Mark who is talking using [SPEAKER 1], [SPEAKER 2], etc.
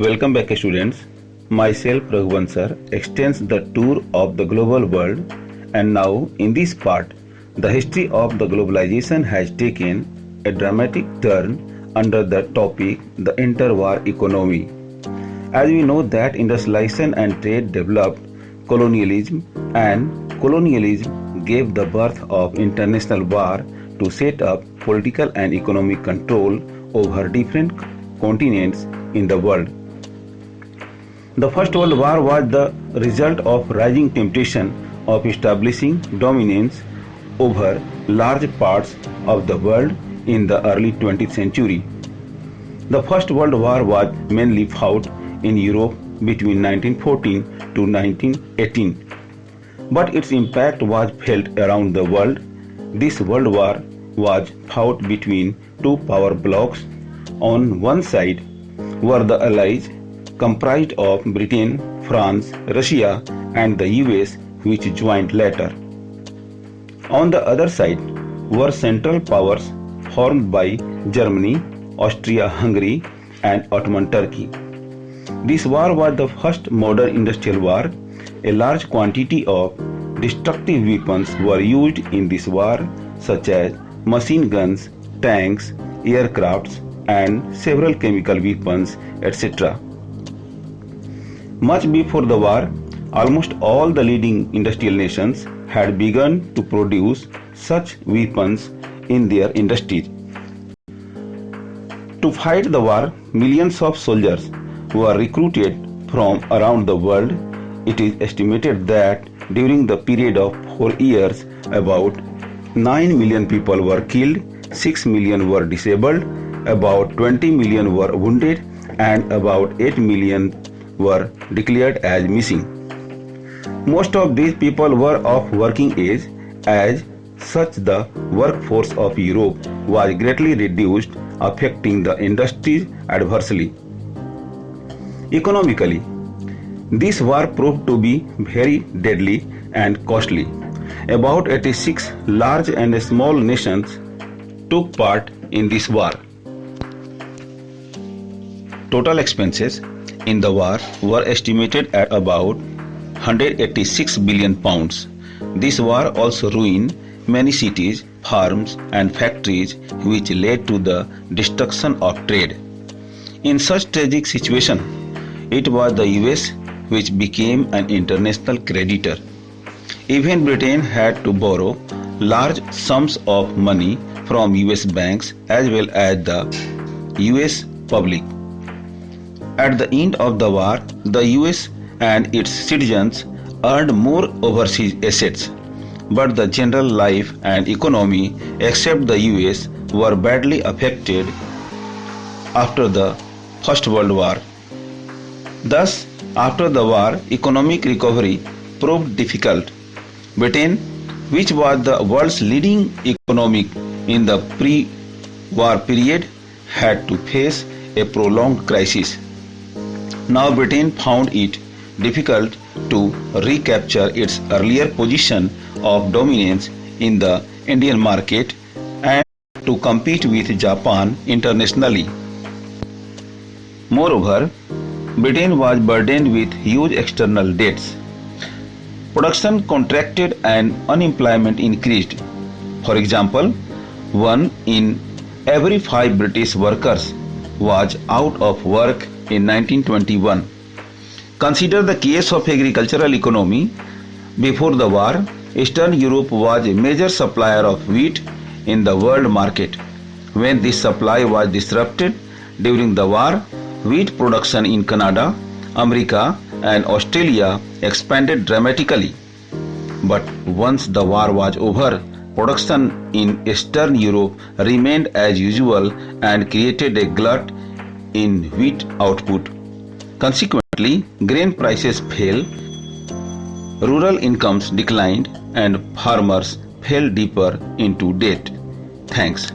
[SPEAKER 1] Welcome back students. Myself Raghuvan sir extends the tour of the global world, and now in this part the history of the globalization has taken a dramatic turn under the topic the interwar economy. As we know that industrialization and trade developed colonialism, and colonialism gave the birth of international war to set up political and economic control over different continents in the world. The First World War was the result of rising temptation of establishing dominance over large parts of the world in the early 20th century. The First World War was mainly fought in Europe between 1914 to 1918, but its impact was felt around the world. This World War was fought between two power blocs. On one side were the Allies, comprised of Britain, France, Russia, and the US, which joined later. On the other side were Central Powers formed by Germany, Austria-Hungary, and Ottoman Turkey. This war was the first modern industrial war. A large quantity of destructive weapons were used in this war, such as machine guns, tanks, aircrafts, and several chemical weapons, etc. Much before the war, almost all the leading industrial nations had begun to produce such weapons in their industries. To fight the war, millions of soldiers were recruited from around the world. It is estimated that during the period of 4 years, about 9 million people were killed, 6 million were disabled, about 20 million were wounded, and about 8 million were declared as missing. Most of these people were of working age. As such, the workforce of Europe was greatly reduced, affecting the industries adversely. Economically, this war proved to be very deadly and costly. About 86 large and small nations took part in this war. Total expenses in the war were estimated at about 186 billion pounds. This war also ruined many cities, farms, and factories, which led to the destruction of trade. In such tragic situation, it was the US which became an international creditor. Even Britain had to borrow large sums of money from US banks as well as the US public. At the end of the war, the US and its citizens earned more overseas assets, but the general life and economy except the US were badly affected after the First World War. Thus, after the war, economic recovery proved difficult. Britain, which was the world's leading economy in the pre-war period, had to face a prolonged crisis. Now Britain found it difficult to recapture its earlier position of dominance in the Indian market and to compete with Japan internationally. Moreover, Britain was burdened with huge external debts. Production contracted and unemployment increased. For example, 1 in every 5 British workers was out of work in 1921. Consider the case of agricultural economy. Before the war, Eastern Europe was a major supplier of wheat in the world market. When this supply was disrupted during the war, wheat production in Canada, America, and Australia expanded dramatically. But once the war was over, production in Eastern Europe remained as usual and created a glut in wheat output. Consequently, grain prices fell, rural incomes declined, and farmers fell deeper into debt. Thanks.